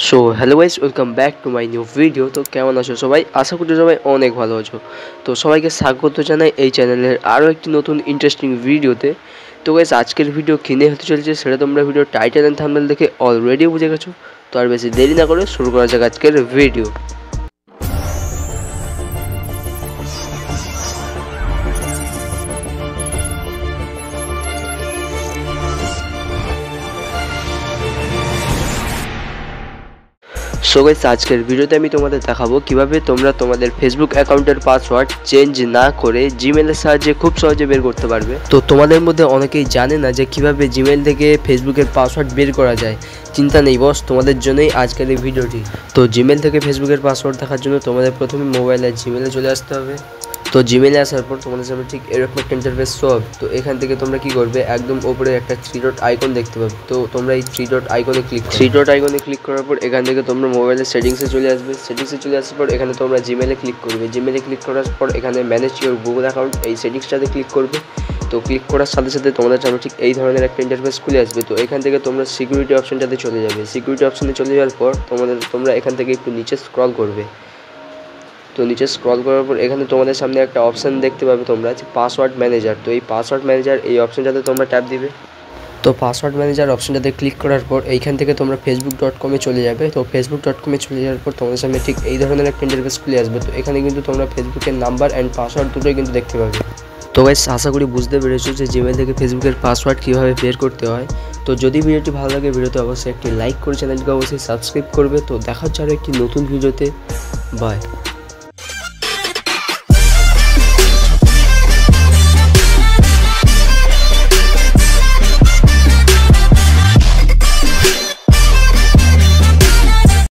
So hello guys, welcome back to my new video. তো কেমন আছো সবাই? আশা করি সবাই অনেক ভালো আছো। তো সবাইকে স্বাগত জানাই এই চ্যানেলের আরও একটি নতুন ইন্টারেস্টিং ভিডিওতে। তো গাইস, আজকের ভিডিও কিনে হতে চলেছে সেটা তোমরা ভিডিও টাইটেল অ্যান্ড থাম্বনেল দেখে অলরেডি বুঝে গেছো। তো আর বেশি দেরি না করে শুরু করা যাক আজকের ভিডিও। সো গাইস, আজকের ভিডিওতে আমি তোমাদের দেখাবো কিভাবে তোমরা তোমাদের ফেসবুক অ্যাকাউন্টের পাসওয়ার্ড চেঞ্জ না করে জিমেলের সাহায্যে খুব সহজে বের করতে পারবে। তো তোমাদের মধ্যে অনেকেই জানে না যে কিভাবে জিমেল থেকে ফেসবুকের পাসওয়ার্ড বের করা যায়। চিন্তা নেই বস, তোমাদের জন্যই আজকের এই ভিডিওটি। তো জিমেল থেকে ফেসবুকের পাসওয়ার্ড দেখার জন্য তোমাদের প্রথমে মোবাইলে জিমেলে চলে আসতে হবে। তো জিমেলে আসার পর তোমাদের সামনে ঠিক এরকম একটা ইন্টারফেস শো হবে। তো এখান থেকে তোমরা কি করবে, একদম ওপরে একটা 3 ডট আইকন দেখতে পাবে। তো তোমরা এই 3 ডট আইকনে ক্লিক করার পর এখান থেকে তোমরা মোবাইলের সেটিংসে চলে আসবে। সেটিংসে চলে আসার পর এখানে তোমরা জিমেলে ক্লিক করবে। জিমেলে ক্লিক করার পর এখানে ম্যানেজ ইউর গুগল অ্যাকাউন্ট এই সেটিংসটাতে ক্লিক করবে। তো ক্লিক করার সাথে সাথে তোমাদের সামনে ঠিক এই ধরনের একটা ইন্টারফেস খুলে আসবে। তো এখান থেকে তোমরা সিকিউরিটি অপশনটাতে চলে যাবে। সিকিউরিটি অপশনে চলে যাওয়ার পর তোমরা এখান থেকে একটু নিচে স্ক্রল করবে। তো নিচে স্ক্রল করার পর এখানে তোমাদের সামনে একটা অপশান দেখতে পাবে তোমরা, যে পাসওয়ার্ড ম্যানেজার। তো এই পাসওয়ার্ড ম্যানেজার এই অপশানটাতে তোমরা ট্যাপ দিবে। তো পাসওয়ার্ড ম্যানেজার অপশানটাতে ক্লিক করার পর এইখান থেকে তোমরা facebook.com-এ চলে যাবে। তো facebook.com-এ চলে যাওয়ার পর তোমাদের সামনে ঠিক এই ধরনের একটা ইন্টারফেস খুলে আসবে। তো এখানে কিন্তু তোমরা ফেসবুকের নাম্বার অ্যান্ড পাসওয়ার্ড দুটোই কিন্তু দেখতে পাবে। তো গাইস, আশা করি বুঝতে পেরেছো যে জিমেল থেকে ফেসবুকের পাসওয়ার্ড কীভাবে বের করতে হয়। তো যদি ভিডিওটি ভালো লাগে, ভিডিওতে অবশ্যই একটি লাইক করে চ্যানেলটিকে অবশ্যই সাবস্ক্রাইব করবে। তো দেখা হচ্ছে আরও একটি নতুন ভিডিওতে। বাই।